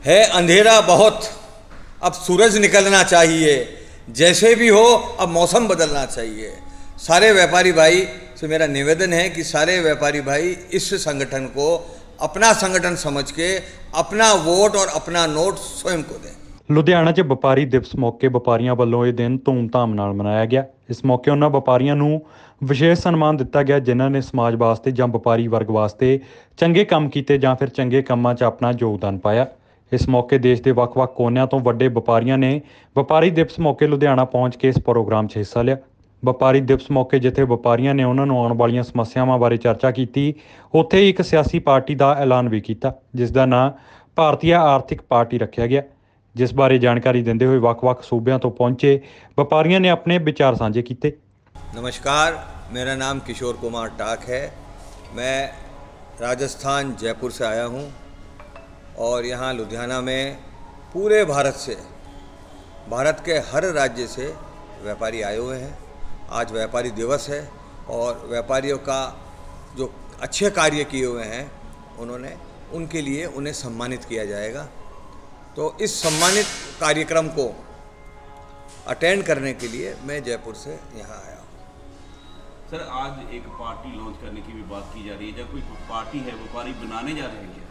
है अंधेरा बहुत, अब सूरज निकलना चाहिए। जैसे भी हो अब मौसम बदलना चाहिए। सारे व्यापारी भाई से मेरा निवेदन है कि सारे व्यापारी भाई इस संगठन को अपना संगठन समझ के अपना वोट और अपना नोट स्वयं को दें। ਲੁਧਿਆਣਾ 'ਚ ਵਪਾਰੀ ਦਿਵਸ ਮੌਕੇ ਵਪਾਰੀਆਂ ਵੱਲੋਂ ਇਹ ਦਿਨ ਧੂਮਧਾਮ ਨਾਲ ਮਨਾਇਆ ਗਿਆ। ਇਸ ਮੌਕੇ ਉਹਨਾਂ ਵਪਾਰੀਆਂ ਨੂੰ ਵਿਸ਼ੇਸ਼ ਸਨਮਾਨ ਦਿੱਤਾ ਗਿਆ ਜਿਨ੍ਹਾਂ ਨੇ ਸਮਾਜ ਵਾਸਤੇ ਜਾਂ ਵਪਾਰੀ ਵਰਗ ਵਾਸਤੇ ਚੰਗੇ ਕੰਮ ਕੀਤੇ ਜਾਂ ਫਿਰ ਚੰਗੇ ਕੰਮਾਂ 'ਚ ਆਪਣਾ ਯੋਗਦਾਨ ਪਾਇਆ। ਇਸ ਮੌਕੇ ਦੇਸ਼ ਦੇ ਵੱਖ-ਵੱਖ ਕੋਨਿਆਂ ਤੋਂ ਵੱਡੇ ਵਪਾਰੀਆਂ ਨੇ ਵਪਾਰੀ ਦਿਵਸ ਮੌਕੇ ਲੁਧਿਆਣਾ ਪਹੁੰਚ ਕੇ ਇਸ ਪ੍ਰੋਗਰਾਮ 'ਚ ਹਿੱਸਾ ਲਿਆ। ਵਪਾਰੀ ਦਿਵਸ ਮੌਕੇ ਜਿੱਥੇ ਵਪਾਰੀਆਂ ਨੇ ਉਹਨਾਂ ਨੂੰ ਆਉਣ ਵਾਲੀਆਂ ਸਮੱਸਿਆਵਾਂ ਬਾਰੇ ਚਰਚਾ ਕੀਤੀ, ਉੱਥੇ ਹੀ ਇੱਕ ਸਿਆਸੀ ਪਾਰਟੀ ਦਾ ਐਲਾਨ ਵੀ ਕੀਤਾ ਜਿਸ ਦਾ ਨਾਂ ਭਾਰਤੀ ਆਰਥਿਕ ਪਾਰਟੀ ਰੱਖਿਆ ਗਿਆ। जिस बारे जानकारी देंदे हुए ਵੱਖ-ਵੱਖ सूबों तो पहुंचे व्यापारियों ने अपने विचार साझे किए। नमस्कार, मेरा नाम किशोर कुमार टाक है। मैं राजस्थान जयपुर से आया हूं और यहाँ लुधियाना में पूरे भारत से, भारत के हर राज्य से व्यापारी आए हुए हैं। आज व्यापारी दिवस है और व्यापारियों का जो अच्छे कार्य किए हुए हैं उन्होंने, उनके लिए उन्हें सम्मानित किया जाएगा। तो इस सम्मानित कार्यक्रम को अटेंड करने के लिए मैं जयपुर से यहाँ आया हूँ। सर, आज एक पार्टी लॉन्च करने की भी बात की जा रही है, जब कोई पार्टी है व्यापारी बनाने जा रहे हैं?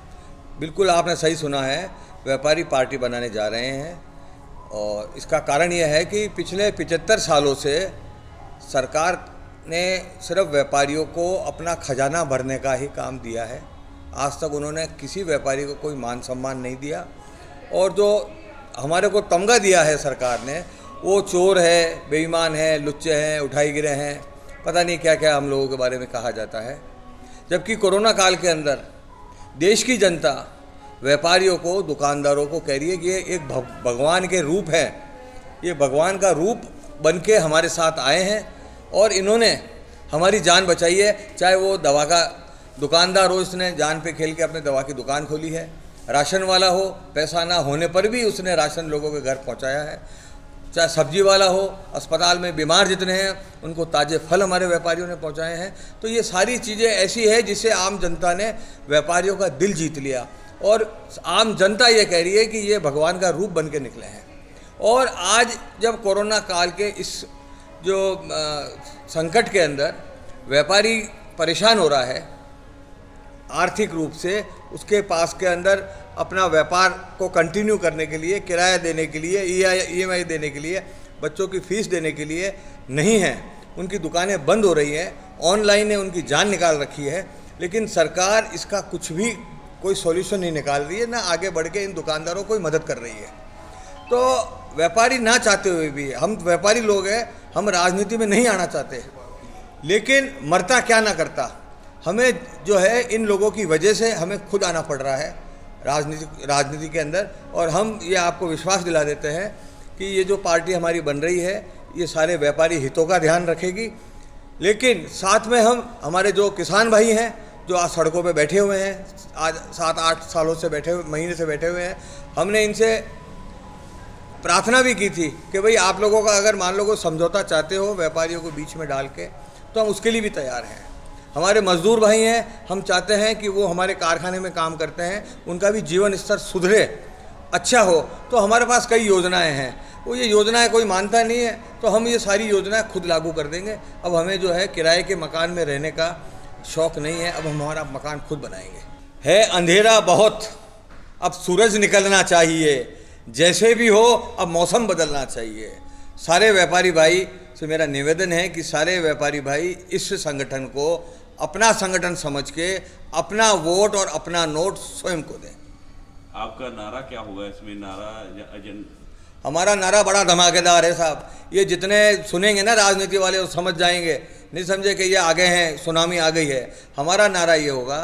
बिल्कुल, आपने सही सुना है, व्यापारी पार्टी बनाने जा रहे हैं। और इसका कारण यह है कि पिछले 75 सालों से सरकार ने सिर्फ व्यापारियों को अपना खजाना भरने का ही काम दिया है। आज तक उन्होंने किसी व्यापारी को कोई मान सम्मान नहीं दिया और जो हमारे को तमगा दिया है सरकार ने, वो चोर है, बेईमान है, लुच्चे हैं, उठाई गिरे हैं, पता नहीं क्या क्या हम लोगों के बारे में कहा जाता है। जबकि कोरोना काल के अंदर देश की जनता व्यापारियों को, दुकानदारों को कह रही है कि ये एक भगवान के रूप है, ये भगवान का रूप बन के हमारे साथ आए हैं और इन्होंने हमारी जान बचाई है। चाहे वो दवा का दुकानदार हो, इसने जान पे खेल के अपने दवा की दुकान खोली है। राशन वाला हो, पैसा ना होने पर भी उसने राशन लोगों के घर पहुंचाया है। चाहे सब्जी वाला हो, अस्पताल में बीमार जितने हैं उनको ताज़े फल हमारे व्यापारियों ने पहुंचाए हैं। तो ये सारी चीज़ें ऐसी है जिससे आम जनता ने व्यापारियों का दिल जीत लिया और आम जनता ये कह रही है कि ये भगवान का रूप बन के निकले हैं। और आज जब कोरोना काल के इस जो संकट के अंदर व्यापारी परेशान हो रहा है आर्थिक रूप से, उसके पास के अंदर अपना व्यापार को कंटिन्यू करने के लिए, किराया देने के लिए, EMI देने के लिए, बच्चों की फ़ीस देने के लिए नहीं है, उनकी दुकानें बंद हो रही हैं, ऑनलाइन ने उनकी जान निकाल रखी है। लेकिन सरकार इसका कुछ भी कोई सॉल्यूशन नहीं निकाल रही है, ना आगे बढ़ के इन दुकानदारों को मदद कर रही है। तो व्यापारी ना चाहते हुए भी, हम व्यापारी लोग हैं, हम राजनीति में नहीं आना चाहते, लेकिन मरता क्या ना करता, हमें जो है इन लोगों की वजह से हमें खुद आना पड़ रहा है राजनीति के अंदर। और हम ये आपको विश्वास दिला देते हैं कि ये जो पार्टी हमारी बन रही है ये सारे व्यापारी हितों का ध्यान रखेगी। लेकिन साथ में हम, हमारे जो किसान भाई हैं जो आज सड़कों पे बैठे हुए हैं, आज 7-8 सालों से महीने से बैठे हुए हैं, हमने इनसे प्रार्थना भी की थी कि भाई आप लोगों का अगर मान लो कोई समझौता चाहते हो व्यापारियों को बीच में डाल के, तो हम उसके लिए भी तैयार हैं। हमारे मजदूर भाई हैं, हम चाहते हैं कि वो हमारे कारखाने में काम करते हैं, उनका भी जीवन स्तर सुधरे, अच्छा हो। तो हमारे पास कई योजनाएं हैं, वो ये योजनाएं कोई मानता नहीं है, तो हम ये सारी योजनाएं खुद लागू कर देंगे। अब हमें जो है किराए के मकान में रहने का शौक़ नहीं है, अब हम हमारा मकान खुद बनाएंगे। है अंधेरा बहुत, अब सूरज निकलना चाहिए। जैसे भी हो अब मौसम बदलना चाहिए। सारे व्यापारी भाई से मेरा निवेदन है कि सारे व्यापारी भाई इस संगठन को अपना संगठन समझ के अपना वोट और अपना नोट स्वयं को दें। आपका नारा क्या होगा इसमें? हमारा नारा बड़ा धमाकेदार है साहब। ये जितने सुनेंगे ना राजनीति वाले वो समझ जाएंगे, नहीं समझे कि ये आगे हैं, सुनामी आ गई है। हमारा नारा ये होगा,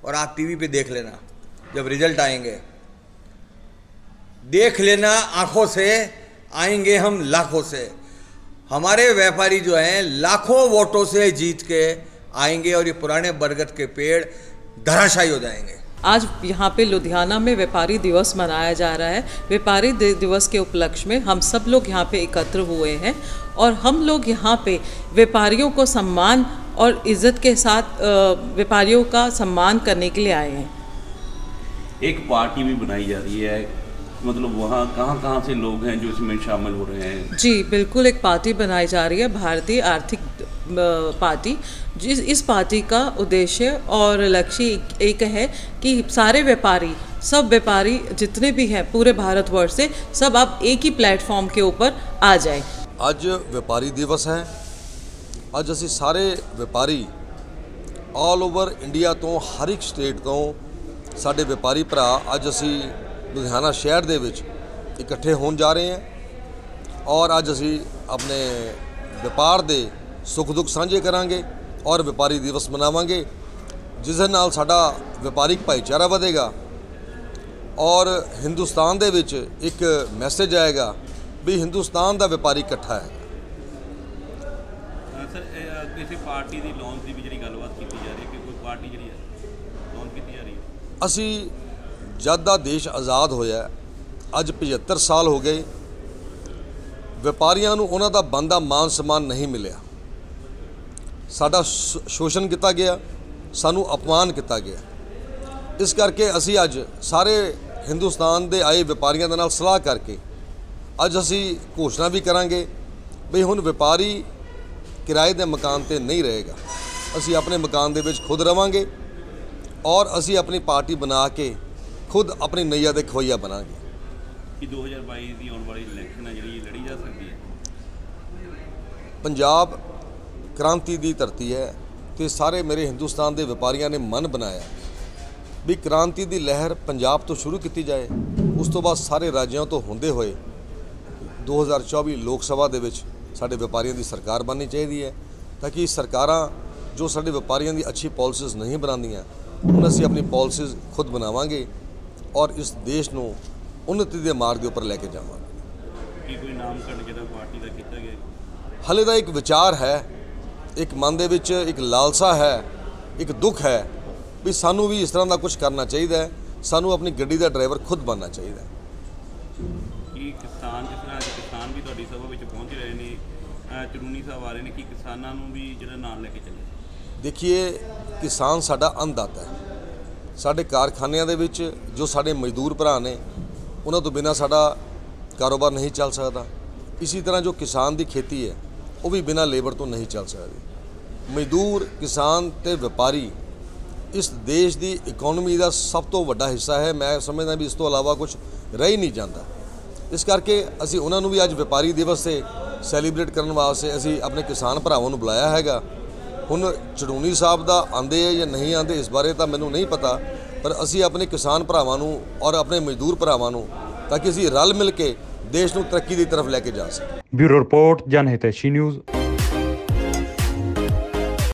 और आप टीवी पे देख लेना जब रिजल्ट आएंगे, देख लेना आंखों से, आएंगे हम लाखों से। हमारे व्यापारी जो हैं लाखों वोटों से जीत के आएंगे और ये पुराने बरगद के पेड़ धराशायी हो जाएंगे। आज यहाँ पे लुधियाना में व्यापारी दिवस मनाया जा रहा है। व्यापारी दिवस के उपलक्ष्य में हम सब लोग यहाँ पे एकत्र हुए हैं और हम लोग यहाँ पे व्यापारियों को सम्मान और इज़्ज़त के साथ व्यापारियों का सम्मान करने के लिए आए हैं। एक पार्टी भी बनाई जा रही है, मतलब वहाँ कहाँ से लोग हैं जो इसमें शामिल हो रहे हैं? जी बिल्कुल, एक पार्टी बनाई जा रही है, भारतीय आर्थिक पार्टी। इस पार्टी का उद्देश्य और लक्ष्य एक है कि सारे व्यापारी, सब व्यापारी जितने भी हैं पूरे भारतवर्ष से, सब अब एक ही प्लेटफॉर्म के ऊपर आ जाए। ਅੱਜ ਵਪਾਰੀ ਦਿਵਸ ਹੈ। ਅੱਜ ਅਸੀਂ ਸਾਰੇ ਵਪਾਰੀ ਆਲ ਓਵਰ ਇੰਡੀਆ ਤੋਂ ਹਰ ਇੱਕ ਸਟੇਟ ਤੋਂ ਸਾਡੇ ਵਪਾਰੀ ਭਰਾ ਅੱਜ ਅਸੀਂ ਲੁਧਿਆਣਾ ਸ਼ਹਿਰ ਦੇ ਵਿੱਚ ਇਕੱਠੇ ਹੋਣ ਜਾ ਰਹੇ ਹਾਂ ਔਰ ਅੱਜ ਅਸੀਂ ਆਪਣੇ ਵਪਾਰ ਦੇ ਸੁੱਖ ਦੁੱਖ ਸਾਂਝੇ ਕਰਾਂਗੇ ਔਰ ਵਪਾਰੀ ਦਿਵਸ ਮਨਾਵਾਂਗੇ, ਜਿਸ ਦੇ ਨਾਲ ਸਾਡਾ ਵਪਾਰਿਕ ਭਾਈਚਾਰਾ ਵਧੇਗਾ ਔਰ ਹਿੰਦੁਸਤਾਨ ਦੇ ਵਿੱਚ ਇੱਕ ਮੈਸੇਜ ਆਏਗਾ ਵੀ ਹਿੰਦੁਸਤਾਨ ਦਾ ਵਪਾਰੀ ਇਕੱਠਾ ਹੈ। ਸਰ ਕਿਸੇ ਪਾਰਟੀ ਦੀ ਲਾਂਚ ਦੀ ਵੀ ਜਿਹੜੀ ਗੱਲਬਾਤ ਕੀਤੀ ਜਾ ਰਹੀ ਹੈ ਕਿ ਕੋਈ ਪਾਰਟੀ ਜਿਹੜੀ ਹੈ ਲਾਂਚ ਕੀਤੀ ਜਾ ਰਹੀ ਹੈ? ਅਸੀਂ ਜਦ ਦਾ ਦੇਸ਼ ਆਜ਼ਾਦ ਹੋਇਆ, ਅੱਜ 75 ਸਾਲ ਹੋ ਗਏ, ਵਪਾਰੀਆਂ ਨੂੰ ਉਹਨਾਂ ਦਾ ਬਣਦਾ ਮਾਨ ਸਨਮਾਨ ਨਹੀਂ ਮਿਲਿਆ। ਸਾਡਾ ਸ਼ੋਸ਼ਣ ਕੀਤਾ ਗਿਆ, ਸਾਨੂੰ ਅਪਮਾਨ ਕੀਤਾ ਗਿਆ। ਇਸ ਕਰਕੇ ਅਸੀਂ ਅੱਜ ਸਾਰੇ ਹਿੰਦੁਸਤਾਨ ਦੇ ਆਏ ਵਪਾਰੀਆਂ ਦੇ ਨਾਲ ਸਲਾਹ ਕਰਕੇ ਅੱਜ ਅਸੀਂ ਘੋਸ਼ਣਾ ਵੀ ਕਰਾਂਗੇ ਵੀ ਹੁਣ ਵਪਾਰੀ ਕਿਰਾਏ ਦੇ ਮਕਾਨ ਤੇ ਨਹੀਂ ਰਹੇਗਾ, ਅਸੀਂ ਆਪਣੇ ਮਕਾਨ ਦੇ ਵਿੱਚ ਖੁਦ ਰਵਾਂਗੇ ਔਰ ਅਸੀਂ ਆਪਣੀ ਪਾਰਟੀ ਬਣਾ ਕੇ ਖੁਦ ਆਪਣੀ ਨਈਆ ਦੇ ਖੋਈਆ ਬਣਾਂਗੇ। ਕਿ 2022 ਦੀ ਆਉਣ ਵਾਲੀ ਇਲੈਕਸ਼ਨ ਹੈ ਜਿਹੜੀ ਲੜੀ ਜਾ ਸਕਦੀ ਹੈ? ਪੰਜਾਬ ਕ੍ਰਾਂਤੀ ਦੀ ਧਰਤੀ ਹੈ ਤੇ ਸਾਰੇ ਮੇਰੇ ਹਿੰਦੁਸਤਾਨ ਦੇ ਵਪਾਰੀਆਂ ਨੇ ਮਨ ਬਣਾਇਆ ਵੀ ਕ੍ਰਾਂਤੀ ਦੀ ਲਹਿਰ ਪੰਜਾਬ ਤੋਂ ਸ਼ੁਰੂ ਕੀਤੀ ਜਾਏ, ਉਸ ਤੋਂ ਬਾਅਦ ਸਾਰੇ ਰਾਜਾਂ ਤੋਂ ਹੁੰਦੇ ਹੋਏ 2024 ਲੋਕ ਸਭਾ ਦੇ ਵਿੱਚ ਸਾਡੇ ਵਪਾਰੀਆਂ ਦੀ ਸਰਕਾਰ ਬਣਨੀ ਚਾਹੀਦੀ ਹੈ, ਤਾਂ ਕਿ ਸਰਕਾਰਾਂ ਜੋ ਸਾਡੇ ਵਪਾਰੀਆਂ ਦੀ ਅੱਛੀ ਪਾਲਿਸੀਜ਼ ਨਹੀਂ ਬਣਾਉਂਦੀਆਂ, ਹੁਣ ਅਸੀਂ ਆਪਣੀ ਪਾਲਿਸੀਜ਼ ਖੁਦ ਬਣਾਵਾਂਗੇ ਔਰ ਇਸ ਦੇਸ਼ ਨੂੰ ਉન્નਤੀ ਦੇ ਮਾਰਗ ਦੇ ਉੱਪਰ ਲੈ ਕੇ ਜਾਵਾਂਗੇ। ਕੀ ਕੋਈ ਨਾਮਕਰਨ ਜਿਹੜਾ ਪਾਰਟੀ ਦਾ ਕੀਤਾ ਗਿਆ? ਹਾਲੇ ਦਾ ਇੱਕ ਵਿਚਾਰ ਹੈ, ਇੱਕ ਮਨ ਦੇ ਵਿੱਚ ਇੱਕ ਲਾਲਸਾ ਹੈ, ਇੱਕ ਦੁੱਖ ਹੈ ਵੀ ਸਾਨੂੰ ਵੀ ਇਸ ਤਰ੍ਹਾਂ ਦਾ ਕੁਝ ਕਰਨਾ ਚਾਹੀਦਾ ਹੈ, ਸਾਨੂੰ ਆਪਣੀ ਗੱਡੀ ਦਾ ਡਰਾਈਵਰ ਖੁਦ ਬਣਨਾ ਚਾਹੀਦਾ ਹੈ। ਕੀ ਕਿਸਾਨ, ਜਿਸ ਤਰ੍ਹਾਂ ਕਿਸਾਨ ਵੀ ਤੁਹਾਡੀ ਸਭਾ ਵਿੱਚ ਪਹੁੰਚ ਰਹੇ ਨੇ, ਚੜੂਨੀ ਸਾਹਿਬ ਆ ਰਹੇ ਨੇ, ਕਿ ਕਿਸਾਨਾਂ ਨੂੰ ਵੀ ਜਿਹੜਾ ਨਾਲ ਲੈ ਕੇ ਚੱਲੇ? ਦੇਖੀਏ, ਕਿਸਾਨ ਸਾਡਾ ਅੰਨਦਾਤਾ ਹੈ। ਸਾਡੇ ਕਾਰਖਾਨਿਆਂ ਦੇ ਵਿੱਚ ਜੋ ਸਾਡੇ ਮਜ਼ਦੂਰ ਭਰਾ ਨੇ, ਉਹਨਾਂ ਤੋਂ ਬਿਨਾਂ ਸਾਡਾ ਕਾਰੋਬਾਰ ਨਹੀਂ ਚੱਲ ਸਕਦਾ। ਇਸੇ ਤਰ੍ਹਾਂ ਜੋ ਕਿਸਾਨ ਦੀ ਖੇਤੀ ਹੈ ਉਹ ਵੀ ਬਿਨਾਂ ਲੇਬਰ ਤੋਂ ਨਹੀਂ ਚੱਲ ਸਕਦੀ। ਮਜ਼ਦੂਰ, ਕਿਸਾਨ ਤੇ ਵਪਾਰੀ ਇਸ ਦੇਸ਼ ਦੀ ਇਕਨੋਮੀ ਦਾ ਸਭ ਤੋਂ ਵੱਡਾ ਹਿੱਸਾ ਹੈ। ਮੈਂ ਸਮਝਦਾ ਵੀ ਇਸ ਤੋਂ ਇਲਾਵਾ ਕੁਝ ਰਹਿ ਹੀ ਨਹੀਂ ਜਾਂਦਾ। ਇਸ ਕਰਕੇ ਅਸੀਂ ਉਹਨਾਂ ਨੂੰ ਵੀ ਅੱਜ ਵਪਾਰੀ ਦਿਵਸ 'ਤੇ ਸੈਲੀਬ੍ਰੇਟ ਕਰਨ ਵਾਸਤੇ ਅਸੀਂ ਆਪਣੇ ਕਿਸਾਨ ਭਰਾਵਾਂ ਨੂੰ ਬੁਲਾਇਆ ਹੈਗਾ। ਹੁਣ ਚੜੂਨੀ ਸਾਹਿਬ ਦਾ ਆਉਂਦੇ ਹੈ ਜਾਂ ਨਹੀਂ ਆਉਂਦੇ, ਇਸ ਬਾਰੇ ਤਾਂ ਮੈਨੂੰ ਨਹੀਂ ਪਤਾ, ਪਰ ਅਸੀਂ ਆਪਣੇ ਕਿਸਾਨ ਭਰਾਵਾਂ ਨੂੰ ਔਰ ਆਪਣੇ ਮਜ਼ਦੂਰ ਭਰਾਵਾਂ ਨੂੰ, ਤਾਂ ਕਿ ਅਸੀਂ ਰਲ ਮਿਲ ਕੇ ਦੇਸ਼ ਨੂੰ ਤਰੱਕੀ ਦੀ ਤਰਫ ਲੈ ਕੇ ਜਾ ਸਕੀਏ। ਬਿਊਰੋ ਰਿਪੋਰਟ, ਜਨ ਹਿਤੈਸ਼ੀ ਨਿਊਜ਼।